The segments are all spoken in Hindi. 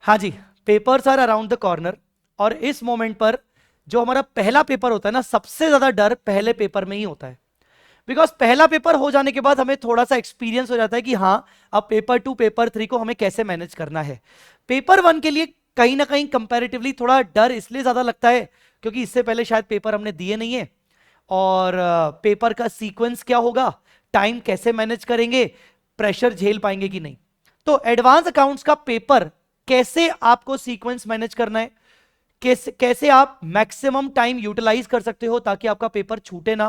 हाँ जी, papers are around the corner. और इस मोमेंट पर जो हमारा पहला पेपर होता है ना, सबसे ज्यादा डर पहले पेपर में ही होता है। बिकॉज पहला पेपर हो जाने के बाद हमें थोड़ा सा एक्सपीरियंस हो जाता है कि हाँ, अब पेपर 2 पेपर 3 को हमें कैसे मैनेज करना है। पेपर 1 के लिए कहीं ना कहीं कंपैरेटिवली थोड़ा डर इसलिए ज्यादा लगता है क्योंकि इससे पहले शायद पेपर हमने दिए नहीं है, और पेपर का सीक्वेंस क्या होगा, टाइम कैसे मैनेज करेंगे, प्रेशर झेल पाएंगे कि नहीं। तो एडवांस अकाउंट्स का पेपर, कैसे आपको सीक्वेंस मैनेज करना है, कैसे कैसे आप मैक्सिमम टाइम यूटिलाइज कर सकते हो ताकि आपका पेपर छूटे ना,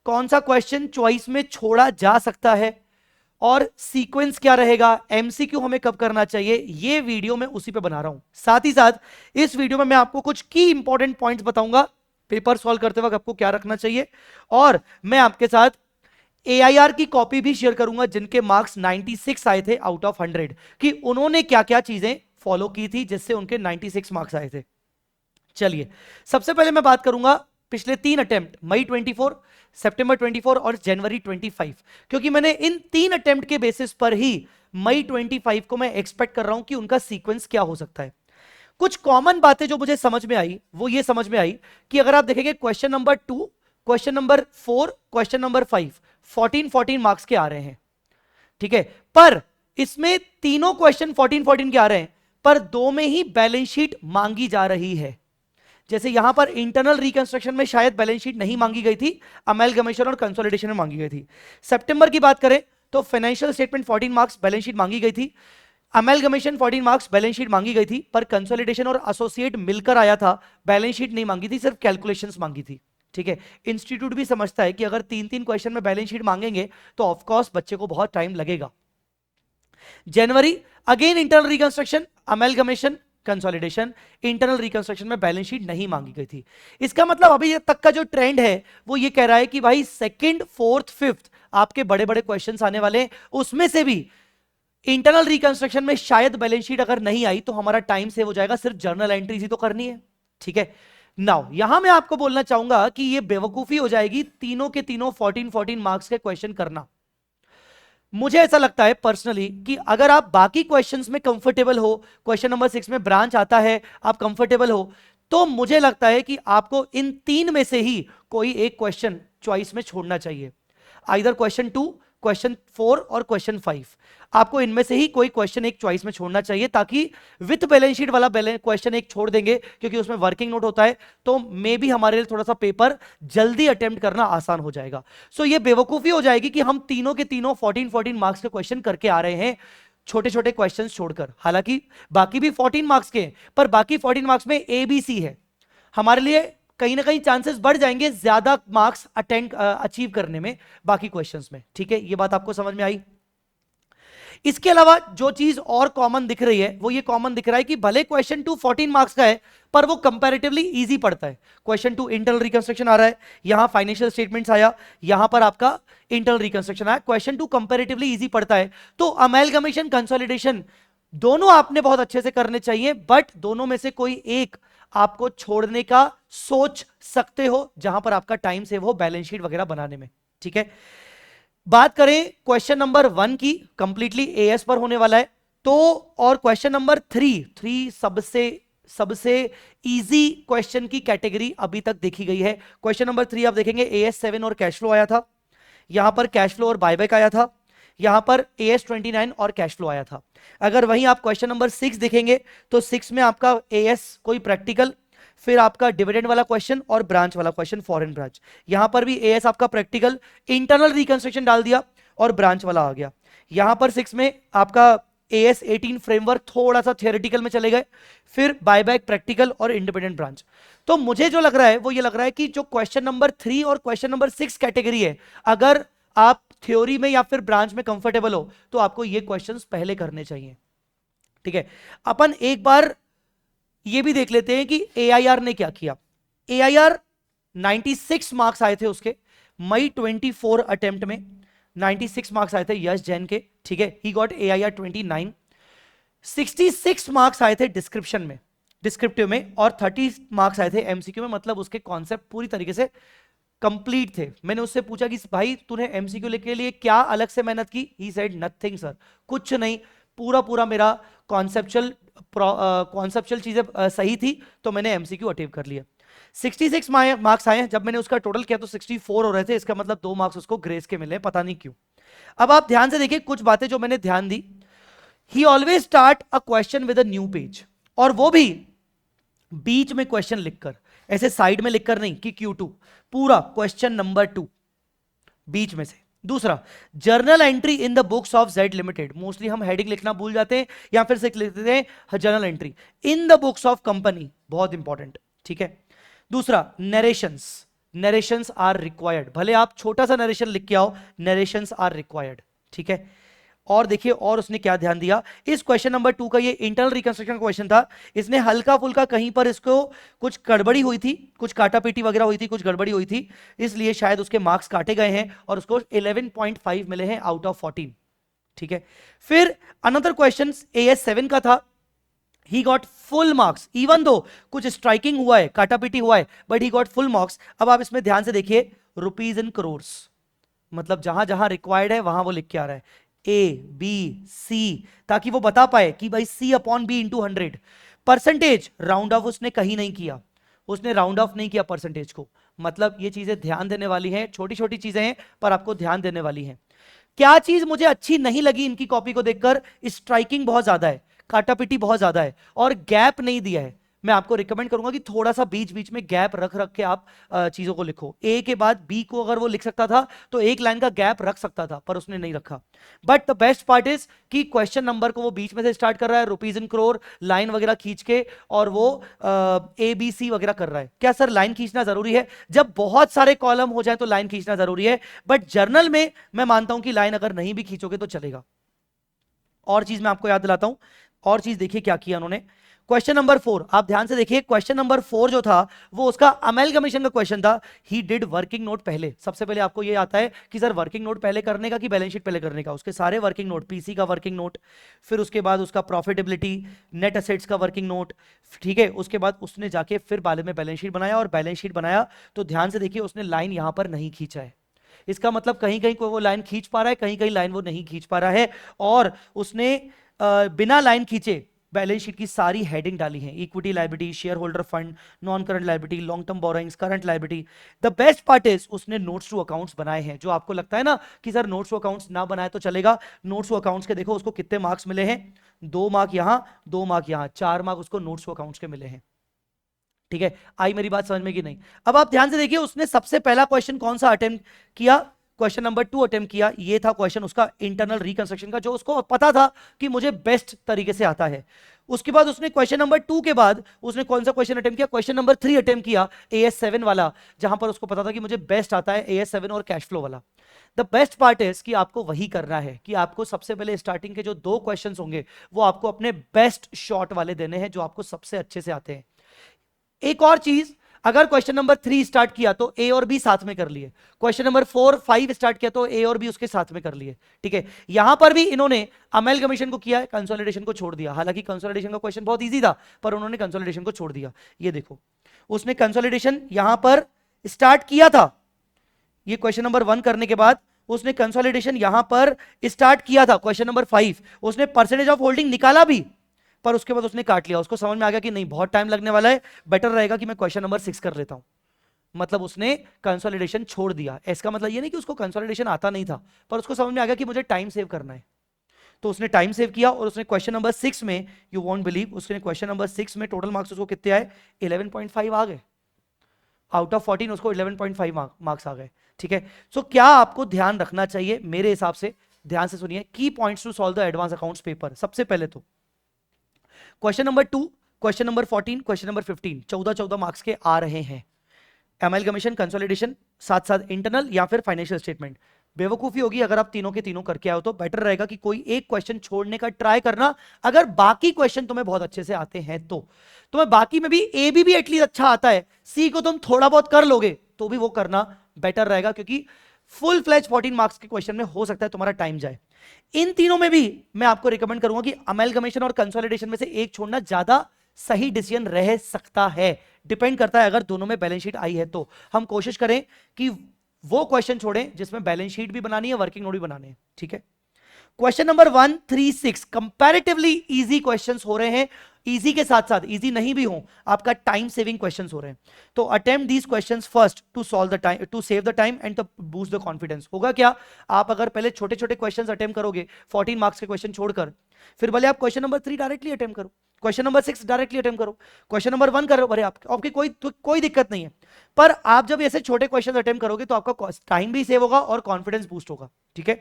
कौन सा क्वेश्चन चॉइस में छोड़ा जा सकता है, और सीक्वेंस क्या रहेगा, एमसीक्यू हमें कब करना चाहिए, ये वीडियो मैं उसी पे बना रहा हूं। साथ ही साथ इस वीडियो में मैं आपको कुछ की इंपॉर्टेंट पॉइंट्स बताऊंगा पेपर सॉल्व करते वक्त आपको क्या रखना चाहिए, और मैं आपके साथ एआईआर की कॉपी भी शेयर करूंगा जिनके मार्क्स 96 आए थे आउट ऑफ 100, कि उन्होंने क्या क्या चीजें फॉलो की थी जिससे उनके 96 मार्क्स आए थे। चलिए, सबसे पहले मैं बात करूंगा पिछले 3 अटेम्प्ट, मई 24, सितंबर 24 और जनवरी 25, क्योंकि मैंने इन 3 अटेम्प्ट के बेसिस पर ही मई 25 को मैं एक्सपेक्ट कर रहा हूं कि उनका सीक्वेंस क्या हो सकता है। कुछ कॉमन बातें जो मुझे समझ में आई वो ये समझ में आई कि अगर आप देखेंगे question number 2, question number 4, question number 5, 14 marks के आ रहे हैं, ठीक है। पर इसमें तीनों क्वेश्चन 14 के आ रहे हैं, पर दो में ही बैलेंस शीट मांगी जा रही है। जैसे यहां पर इंटरनल रिकंस्ट्रक्शन में शायद बैलेंस शीट नहीं मांगी गई थी, अमेलगमेशन और कंसोलिडेशन में मांगी गई थी। सितंबर की बात करें तो financial statement 14 marks, balance sheet मांगी गई थी। अमेलगमेशन 14 मार्क्स, बैलेंस शीट मांगी गई थी, पर कंसोलिडेशन और एसोसिएट मिलकर आया था, बैलेंस शीट नहीं मांगी थी, सिर्फ कैलकुलेशंस मांगी थी, ठीक है। इंस्टीट्यूट भी समझता है कि अगर 3 क्वेश्चन में बैलेंस शीट मांगेंगे तो ऑफकोर्स बच्चे को बहुत टाइम लगेगा। जनवरी, again internal reconstruction, amalgamation, consolidation, internal reconstruction में बैलेंस शीट नहीं मांगी गई थी। इसका मतलब अभी तक का जो ट्रेंड है वो ये कह रहा है कि भाई सेकंड, फोर्थ, फिफ्थ आपके बड़े बड़े क्वेश्चंस आने वाले हैं, उसमें से भी इंटरनल रिकंस्ट्रक्शन में शायद बैलेंस शीट अगर नहीं आई तो हमारा टाइम सेव हो जाएगा, सिर्फ जर्नल एंट्रीज ही तो करनी है, ठीक है। नाउ यहां मैं आपको बोलना चाहूंगा कि ये बेवकूफी हो जाएगी तीनों के तीनों 14 मार्क्स के क्वेश्चन करना। मुझे ऐसा लगता है पर्सनली कि अगर आप बाकी क्वेश्चंस में कंफर्टेबल हो, क्वेश्चन नंबर 6 में ब्रांच आता है, आप कंफर्टेबल हो, तो मुझे लगता है कि आपको इन 3 में से ही कोई एक क्वेश्चन चॉइस में छोड़ना चाहिए। आइदर क्वेश्चन 2, क्वेश्चन 4 और क्वेश्चन 5, आपको इनमें से ही कोई क्वेश्चन एक चॉइस में छोड़ना चाहिए, ताकि विथ बैलेंस शीट वाला क्वेश्चन एक छोड़ देंगे क्योंकि उसमें वर्किंग नोट होता है, तो मे भी हमारे लिए थोड़ा सा पेपर जल्दी अटेम्प्ट करना आसान हो जाएगा। सो ये बेवकूफी हो जाएगी कि हम तीनों के तीनों 14 मार्क्स के क्वेश्चन करके आ रहे हैं छोटे छोटे क्वेश्चन छोड़कर। हालांकि बाकी भी 14 मार्क्स के हैं, पर बाकी 14 मार्क्स में ABC है, हमारे लिए कहीं ना कहीं चांसेस बढ़ जाएंगे ज्यादा मार्क्स अचीव करने में बाकी क्वेश्चंस में, ठीक है। ये बात आपको समझ में आई। इसके अलावा जो चीज और कॉमन दिख रही है वो ये कॉमन दिख रहा है कि भले क्वेश्चन 2 14 मार्क्स का है, पर वो कंपैरेटिवली इजी पड़ता है। क्वेश्चन 2 इंटरनल रिकंस्ट्रक्शन आ रहा है, यहां फाइनेंशियल स्टेटमेंट्स आया, यहां पर आपका इंटरनल रिकंस्ट्रक्शन आया, क्वेश्चन 2 कंपैरेटिवली इजी पड़ता है। तो अमेलगमेशन, कंसोलिडेशन दोनों आपने बहुत अच्छे से करने चाहिए, बट दोनों में से कोई एक आपको छोड़ने का सोच सकते हो जहां पर आपका टाइम सेव हो बैलेंस शीट वगैरह बनाने में, ठीक है। बात करें क्वेश्चन नंबर 1 की, कंप्लीटली एएस पर होने वाला है, तो और क्वेश्चन नंबर 3 सबसे सबसे इजी क्वेश्चन की कैटेगरी अभी तक देखी गई है। क्वेश्चन नंबर 3 आप देखेंगे AS7 और कैश फ्लो आया था, यहां पर कैश फ्लो और बायबैक आया था, यहां पर AS29 और कैश फ्लो आया था। अगर वहीं आप क्वेश्चन नंबर 6 देखेंगे तो 6 में आपका AS कोई प्रैक्टिकल, फिर आपका डिविडेंड वाला क्वेश्चन और ब्रांच वाला क्वेश्चन, फॉरेन ब्रांच। यहां पर भी AS आपका प्रैक्टिकल, इंटरनल रिकंस्ट्रक्शन डाल दिया और ब्रांच वाला आ गया। यहां पर 6 में आपका AS18 फ्रेमवर्क थोड़ा सा थियोरेटिकल में चले गए, फिर बायबैक, प्रैक्टिकल और इंडिपेंडेंट ब्रांच। तो मुझे जो लग रहा है वो ये लग रहा है कि जो क्वेश्चन नंबर 3 और क्वेश्चन नंबर 6 कैटेगरी है, अगर आप थ्योरी में या फिर ब्रांच में कंफर्टेबल हो तो आपको ये क्वेश्चंस पहले करने चाहिए, ठीक है। अपन एक बार ये भी देख लेते हैं कि AIR ने क्या किया। AIR 96 मार्क्स आए थे उसके, मई 24 अटेम्प्ट में 96 मार्क्स आए थे यश जैन के, ठीक है। He got AIR 29। 66 मार्क्स आए थे डिस्क्रिप्शन में, डिस्क्रिप्टिव में, और 30 मार्क्स आए थे एमसीक्यू में, मतलब उसके कॉन्सेप्ट पूरी तरीके से कंप्लीट थे। मैंने उससे पूछा कि भाई तूने एमसीक्यू लिखने के लिए क्या अलग से मेहनत की, ही सेड नथिंग सर, कुछ नहीं, पूरा पूरा मेरा कॉन्सेप्चुअल कॉन्सेप्चुअल चीजें सही थी तो मैंने एमसीक्यू अटेव कर लिया। 66 मार्क्स आए। जब मैंने उसका टोटल किया तो 64 हो रहे थे, इसका मतलब 2 मार्क्स उसको ग्रेस के मिले, पता नहीं क्यों। अब आप ध्यान से देखिए कुछ बातें जो मैंने ध्यान दी। He always start a question with a new page, और वो भी बीच में क्वेश्चन लिखकर, ऐसे साइड में लिखकर नहीं कि Q2, पूरा क्वेश्चन नंबर 2 बीच में से। दूसरा, journal entry in the books of Z limited, mostly हम हेडिंग लिखना भूल जाते हैं या फिर सिर्फ लिखते हैं journal entry in the books of company, बहुत इंपॉर्टेंट, ठीक है। दूसरा, नरेशंस, नरेशंस आर रिक्वायर्ड, भले आप छोटा सा नरेशन लिख के आओ, नरेशंस आर रिक्वायर्ड, ठीक है। और देखिए और उसने क्या ध्यान दिया, इस क्वेश्चन नंबर 2 का, ये इंटरनल रिकंस्ट्रक्शन का क्वेश्चन था, इसने हल्का फुल्का कहीं पर इसको कुछ गड़बड़ी हुई थी, कुछ काटापीटी वगैरह हुई थी, कुछ गड़बड़ी हुई थी, इसलिए शायद उसके मार्क्स काटे गए हैं और उसको 11.5 मिले हैं आउट ऑफ 14, ठीक है। फिर अनदर क्वेश्चन AS7 का था, he got full marks, even though कुछ स्ट्राइकिंग हुआ है, काटापीटी हुआ है, but he got full marks. अब आप इसमें ध्यान से देखिए, रुपीज इन करोर्स, मतलब जहां जहां रिक्वायर्ड है वहां वो लिख के आ रहा है A, B, C, ताकि वो बता पाए कि भाई C/B into 100। Percentage round of उसने कहीं नहीं किया, उसने राउंड ऑफ नहीं किया परसेंटेज को, मतलब ये चीजें ध्यान देने वाली हैं, छोटी छोटी चीजें हैं पर आपको ध्यान देने वाली हैं। क्या चीज मुझे अच्छी नहीं लगी इनकी कॉपी को देखकर, स्ट्राइकिंग बहुत ज्यादा है, काटापिटी बहुत ज्यादा है और गैप नहीं दिया है। मैं आपको रिकमेंड करूंगा कि थोड़ा सा बीच बीच में गैप रख रख के आप चीजों को लिखो। ए के बाद बी को अगर वो लिख सकता था तो एक लाइन का गैप रख सकता था, पर उसने नहीं रखा। But the best part is कि क्वेश्चन नंबर को वो बीच में से स्टार्ट कर रहा है, रुपीज इन करोड़, लाइन वगैरह खींच के, और वो ABC वगैरह कर रहा है। क्या सर लाइन खींचना जरूरी है? जब बहुत सारे कॉलम हो जाए तो लाइन खींचना जरूरी है, बट जर्नल में मैं मानता हूं कि लाइन अगर नहीं भी खींचोगे तो चलेगा। और चीज मैं आपको याद दिलाता हूं, और चीज देखिए क्या किया उन्होंने। क्वेश्चन नंबर 4, आप ध्यान से देखिए, क्वेश्चन नंबर 4 जो था वो उसका अमेलगमेशन का क्वेश्चन था। ही डिड वर्किंग नोट पहले, सबसे पहले आपको ये आता है कि सर वर्किंग नोट पहले करने का कि बैलेंस शीट पहले करने का, उसके सारे वर्किंग नोट, पीसी का वर्किंग नोट, फिर उसके बाद उसका प्रॉफिटेबिलिटी, नेट एसेट्स का वर्किंग नोट, ठीक है। उसके बाद उसने जाके फिर बाद में बैलेंस शीट बनाया, और बैलेंस शीट बनाया तो ध्यान से देखिए उसने लाइन यहां पर नहीं खींचा है। इसका मतलब कहीं कहीं कोई वो लाइन खींच पा रहा है, कहीं कहीं लाइन वो नहीं खींच पा रहा है, और उसने बिना लाइन खींचे बैलेंस शीट की सारी हेडिंग डाली है, equity liability, share holder fund, non current liability, long term borrowings, current liability. The best part is उसने नोट्स टू अकाउंट्स बनाए हैं। जो आपको लगता है ना कि सर नोट्स टू अकाउंट्स ना बनाए तो चलेगा, नोट्स टू अकाउंट्स के देखो उसको कितने मार्क्स मिले हैं, 2 मार्क यहां, 2 मार्क यहां, 4 मार्क उसको नोट्स टू अकाउंट्स के मिले हैं, ठीक है। आई मेरी बात समझ में कि नहीं? अब आप ध्यान से देखिए उसने सबसे पहला क्वेश्चन कौन सा अटेम्प्ट किया, क्वेश्चन नंबर 2 अटेम्प्ट किया। ये था क्वेश्चन उसका इंटरनल रिकंस्ट्रक्शन का, जो उसको पता था कि मुझे बेस्ट तरीके से आता है। उसके बाद उसने क्वेश्चन नंबर 2 के बाद उसने कौन सा क्वेश्चन अटेम्प्ट किया, क्वेश्चन नंबर 3 अटेम्प्ट किया, AS7 वाला, जहां पर उसको पता था कि मुझे बेस्ट आता है AS7 और कैश फ्लो वाला। द बेस्ट पार्ट इज कि आपको वही करना है कि आपको सबसे पहले स्टार्टिंग के जो 2 क्वेश्चंस होंगे वो आपको अपने बेस्ट शॉट वाले देने हैं, जो आपको सबसे अच्छे से आते हैं। एक और चीज, अगर क्वेश्चन नंबर 3 स्टार्ट किया तो ए और बी साथ में कर लिए, क्वेश्चन नंबर 4, 5 स्टार्ट किया तो ए और बी उसके साथ में कर लिए, ठीक है। यहां पर भी इन्होंने अमेलगमेशन को किया है, कंसोलिडेशन को छोड़ दिया। हालांकि कंसोलिडेशन का क्वेश्चन बहुत इजी था, पर उन्होंने कंसोलिडेशन को छोड़ दिया। ये देखो उसने कंसोलिडेशन यहां पर स्टार्ट किया था, ये क्वेश्चन नंबर 1 करने के बाद उसने कंसोलिडेशन यहां पर स्टार्ट किया था। क्वेश्चन नंबर 5 उसने परसेंटेज ऑफ होल्डिंग निकाला भी, पर उसके बाद उसने काट लिया। उसको समझ में आ गया कि नहीं बहुत टाइम लगने वाला है, बेटर रहेगा कि मैं क्वेश्चन नंबर 6 कर लेता हूं। मतलब उसने कंसोलिडेशन छोड़ दिया। इसका मतलब ये नहीं कि उसको कंसोलिडेशन आता नहीं था, पर उसको समझ में आ गया कि मुझे टाइम सेव करना है, तो उसने टाइम सेव किया। और उसने क्वेश्चन नंबर 6 में, यू वोंट बिलीव, उसने क्वेश्चन नंबर 6 में टोटल मार्क्स उसको कितने आए, 11.5 आ गए। आउट ऑफ 14 उसको 11.5 मार्क्स आ गए, ठीक है। सो क्या आपको ध्यान रखना चाहिए मेरे हिसाब से, ध्यान से सुनिए, key points to solve the advance accounts paper. सबसे पहले तो question number 2, question number 14, question number 15, 14 marks के आ रहे हैं। एमलगमेशन, कंसोलिडेशन, साथ साथ इंटरनल या फिर फाइनेंशियल स्टेटमेंट। बेवकूफी होगी अगर आप तीनों के तीनों करके आओ, तो बेटर रहेगा कि कोई एक क्वेश्चन छोड़ने का ट्राई करना। अगर बाकी क्वेश्चन तुम्हें बहुत अच्छे से आते हैं तो तुम्हें बाकी में भी ए भी एटलीस्ट अच्छा आता है, सी को तुम थोड़ा बहुत कर लोगे तो भी वो करना बेटर रहेगा, क्योंकि फुल फ्लैज 14 मार्क्स के क्वेश्चन में हो सकता है तुम्हारा टाइम जाए। इन तीनों में भी मैं आपको रिकमेंड करूंगा कि अमेलगमेशन और कंसोलिडेशन में से एक छोड़ना ज्यादा सही डिसीजन रह सकता है। डिपेंड करता है, अगर दोनों में बैलेंस शीट आई है तो हम कोशिश करें कि वो क्वेश्चन छोड़ें जिसमें बैलेंस शीट भी बनानी है, वर्किंग नोट भी बनाने हैं, ठीक है। Question number 136 comparatively easy questions हो रहे हैं, इजी के साथ साथ इजी नहीं भी हो, आपका टाइम सेविंग क्वेश्चंस हो रहे हैं। तो attempt these questions first to solve the time, to save the time and to boost the confidence. होगा क्या, आप अगर पहले छोटे छोटे क्वेश्चंस अटेम्प्ट करोगे 14 मार्क्स के क्वेश्चन छोड़कर, फिर भले आप क्वेश्चन नंबर 3 डायरेक्टली अटेम्प्ट करो, क्वेश्चन नंबर 6 डायरेक्टली अटेम्प्ट करो, क्वेश्चन नंबर 1 करो, अरे आपकी कोई दिक्कत नहीं है। पर आप जब ऐसे छोटे क्वेश्चन अटेम्प्ट करोगे तो आपका टाइम भी सेव होगा और कॉन्फिडेंस बूस्ट होगा। ठीक है,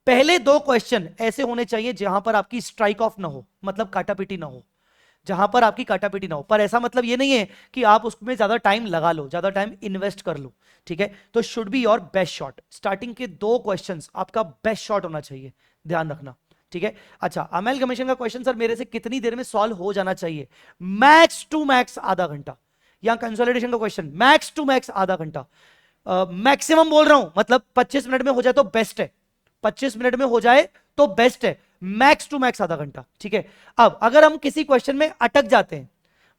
पहले 2 क्वेश्चन ऐसे होने चाहिए जहां पर आपकी स्ट्राइक ऑफ ना हो, मतलब काटापीटी ना हो, जहां पर आपकी काटापीटी ना हो। पर ऐसा मतलब ये नहीं है कि आप उसमें ज्यादा टाइम लगा लो, ज्यादा टाइम इन्वेस्ट कर लो। ठीक है, तो should be your best shot. Starting के 2 क्वेश्चंस आपका बेस्ट शॉट होना चाहिए, ध्यान रखना। ठीक है, अच्छा, अमेलगमेशन का क्वेश्चन सर मेरे से कितनी देर में सॉल्व हो जाना चाहिए? मैक्स टू मैक्स आधा घंटा। या कंसोलिडेशन का क्वेश्चन मैक्स टू मैक्स आधा घंटा, मैक्सिमम बोल रहा हूं, मतलब 25 मिनट में हो जाए तो बेस्ट है, 25 मिनट में हो जाए तो बेस्ट है, मैक्स टू मैक्स आधा घंटा। ठीक है, अब अगर हम किसी क्वेश्चन में अटक जाते हैं,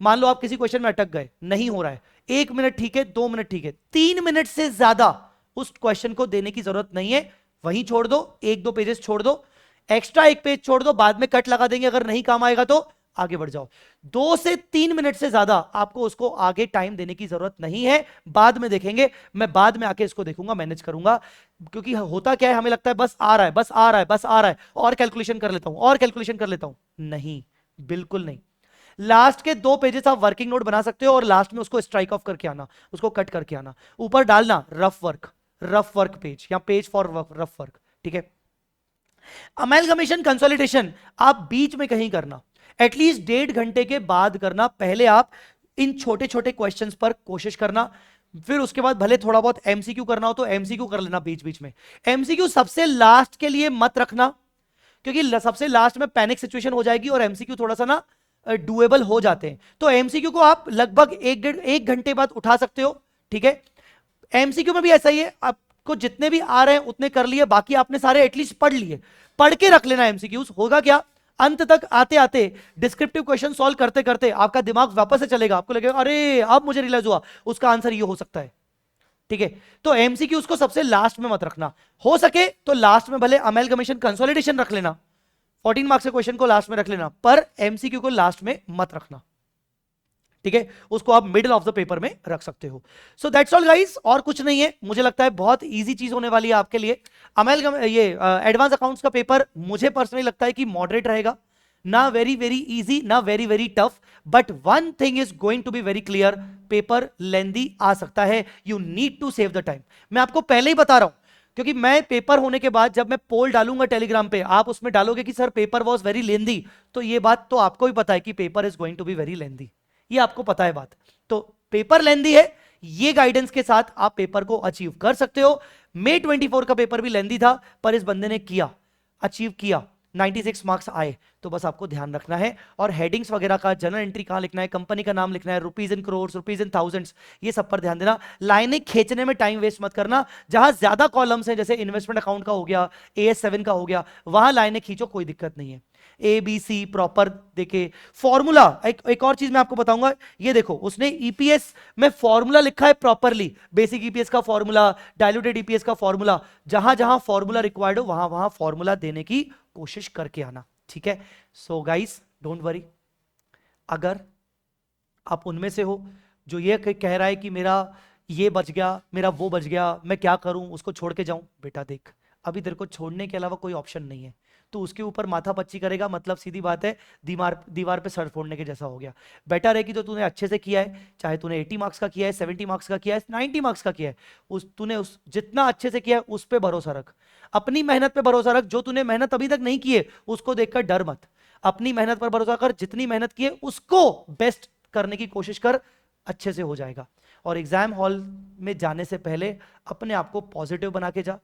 मान लो आप किसी क्वेश्चन में अटक गए, नहीं हो रहा है, 1 मिनट ठीक है, 2 मिनट ठीक है, 3 मिनट से ज्यादा उस क्वेश्चन को देने की जरूरत नहीं है, वहीं छोड़ दो, 1-2 पेजेस छोड़ दो, एक्स्ट्रा 1 पेज छोड़ दो, बाद में कट लगा देंगे, अगर नहीं काम आएगा तो आगे बढ़ जाओ। 2 से 3 मिनट से ज्यादा आपको उसको आगे टाइम देने की जरूरत नहीं है, बाद में देखेंगे, मैं बाद में आके इसको देखूंगा, मैनेज करूंगा। क्योंकि होता क्या है, हमें लगता है बस आ रहा है, बस आ रहा है, बस आ रहा है, और कैलकुलेशन कर लेता हूं, और कैलकुलेशन कर लेता हूं। नहीं, बिल्कुल नहीं। लास्ट के 2 पेजेस आप वर्किंग नोट बना सकते हो और लास्ट में उसको स्ट्राइक ऑफ करके आना, उसको कट करके आना, ऊपर डालना रफ वर्क पेज या पेज फॉर रफ वर्क। ठीक है, अमेलगमेशन कंसोलिडेशन आप बीच में कहीं करना, एटलीस्ट 1.5 घंटे के बाद करना। पहले आप इन छोटे छोटे क्वेश्चंस पर कोशिश करना, फिर उसके बाद भले थोड़ा बहुत एमसीक्यू करना हो तो एमसीक्यू कर लेना बीच बीच में। एमसीक्यू सबसे लास्ट के लिए मत रखना, क्योंकि सबसे लास्ट में पैनिक सिचुएशन हो जाएगी और एमसीक्यू थोड़ा सा ना डुएबल हो जाते हैं। तो एमसीक्यू को आप लगभग 1 घंटे बाद उठा सकते हो। ठीक है, एमसीक्यू में भी ऐसा ही है, आपको जितने भी आ रहे हैं उतने कर लिए, बाकी आपने सारे एटलीस्ट पढ़ लिए, पढ़ के रख लेना एमसीक्यूज। होगा क्या, अंत तक आते आते डिस्क्रिप्टिव क्वेश्चन सॉल्व करते करते आपका दिमाग वापस से चलेगा, आपको लगेगा अरे अब मुझे रियलाइज हुआ उसका आंसर ये हो सकता है। ठीक है, तो एमसीक्यू उसको सबसे लास्ट में मत रखना, हो सके तो लास्ट में भले अमेलगमेशन कंसोलिडेशन रख लेना, 14 मार्क्स के क्वेश्चन को लास्ट में रख लेना, पर एमसीक्यू को लास्ट में मत रखना। ठीक है, उसको आप मिडिल ऑफ द पेपर में रख सकते हो। सो दैट्स ऑल गाइस, और कुछ नहीं है। मुझे लगता है बहुत इजी चीज होने वाली है आपके लिए। ये एडवांस अकाउंट्स का पेपर मुझे पर्सनली लगता है कि मॉडरेट रहेगा, ना वेरी वेरी इजी, ना very very tough, but one thing is going to be very clear, paper lengthy आ सकता है, you need to save the time. मैं आपको पहले ही बता रहा हूं, क्योंकि मैं पेपर होने के बाद जब मैं पोल डालूंगा टेलीग्राम पे, आप उसमें डालोगे कि sir paper was very lengthy, तो ये बात तो आपको भी पता है कि paper is going to be very lengthy, ये आपको पता है बात। तो पेपर लेंदी है, ये गाइडेंस के साथ आप पेपर को अचीव कर सकते हो। May 24 का पेपर भी लेंदी था, पर इस बंदे ने किया, अचीव किया, 96 मार्क्स आए। तो बस आपको ध्यान रखना है, और हेडिंग्स वगैरह का, जनरल एंट्री कहां लिखना है, कंपनी का नाम लिखना है, rupees in crore, rupees in thousands, ये सब पर ध्यान देना। लाइनें खींचने में टाइम वेस्ट मत करना, जहां ज्यादा कॉलम्स हैं, जैसे इन्वेस्टमेंट अकाउंट का हो गया, AS7 का हो गया, वहां लाइनें खींचो, कोई दिक्कत नहीं है। ABC प्रॉपर देखे, फॉर्मूला, एक और चीज मैं आपको बताऊंगा, ये देखो उसने EPS में फॉर्मूला लिखा है प्रॉपरली, बेसिक EPS का फॉर्मूला, डायल्यूटेड EPS का फॉर्मूला, जहां जहां फॉर्मूला रिक्वायर्ड हो वहां वहां फॉर्मूला देने की कोशिश करके आना। ठीक है, सो गाइस डोंट वरी, अगर आप उनमें से हो जो ये कह रहा है कि मेरा ये बच गया, मेरा वो बच गया, मैं क्या करूं, उसको छोड़ के जाऊं, बेटा देख, अभी तेरे को छोड़ने के अलावा कोई ऑप्शन नहीं है। तो उसके ऊपर माथा पच्ची करेगा, मतलब सीधी बात है, दीवार पे सर फोड़ने के जैसा हो गया। बेटर है कि जो तूने अच्छे से किया है, चाहे तूने 80 मार्क्स का किया है, 70 मार्क्स का किया है, 90 मार्क्स का किया है, तूने जितना अच्छे से किया है उस पर भरोसा रख, अपनी मेहनत पे भरोसा रख। जो तूने मेहनत अभी तक नहीं की है उसको देखकर डर मत, अपनी मेहनत पर भरोसा कर, जितनी मेहनत की है उसको बेस्ट करने की कोशिश कर, अच्छे से हो जाएगा। और एग्जाम हॉल में जाने से पहले अपने आप को पॉजिटिव बना के जा,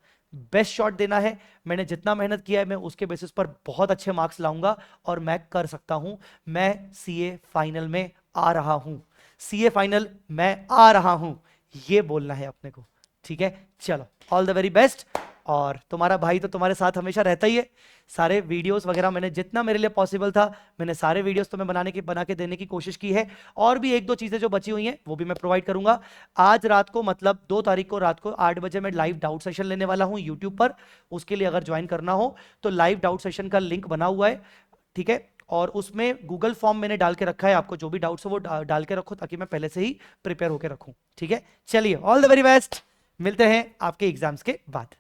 बेस्ट शॉट देना है। मैंने जितना मेहनत किया है मैं उसके बेसिस पर बहुत अच्छे मार्क्स लाऊंगा और मैं कर सकता हूं। मैं CA फाइनल में आ रहा हूं, CA फाइनल मैं आ रहा हूं, ये बोलना है अपने को। ठीक है, चलो ऑल द वेरी बेस्ट। और तुम्हारा भाई तो तुम्हारे साथ हमेशा रहता ही है। सारे वीडियोस वगैरह मैंने जितना मेरे लिए पॉसिबल था मैंने सारे वीडियोस तुम्हें बना के देने की कोशिश की है। और भी एक दो चीज़ें जो बची हुई हैं वो भी मैं प्रोवाइड करूंगा। आज रात को मतलब 2 तारीख को रात को 8 बजे मैं लाइव डाउट सेशन लेने वाला हूँ यूट्यूब पर। उसके लिए अगर ज्वाइन करना हो तो लाइव डाउट सेशन का लिंक बना हुआ है, ठीक है। और उसमें गूगल फॉर्म मैंने डाल के रखा है, आपको जो भी डाउट्स हो वो डाल के रखो ताकि मैं पहले से ही प्रिपेयर होकर रखूं, ठीक है। चलिए ऑल द वेरी बेस्ट, मिलते हैं आपके एग्जाम्स के बाद।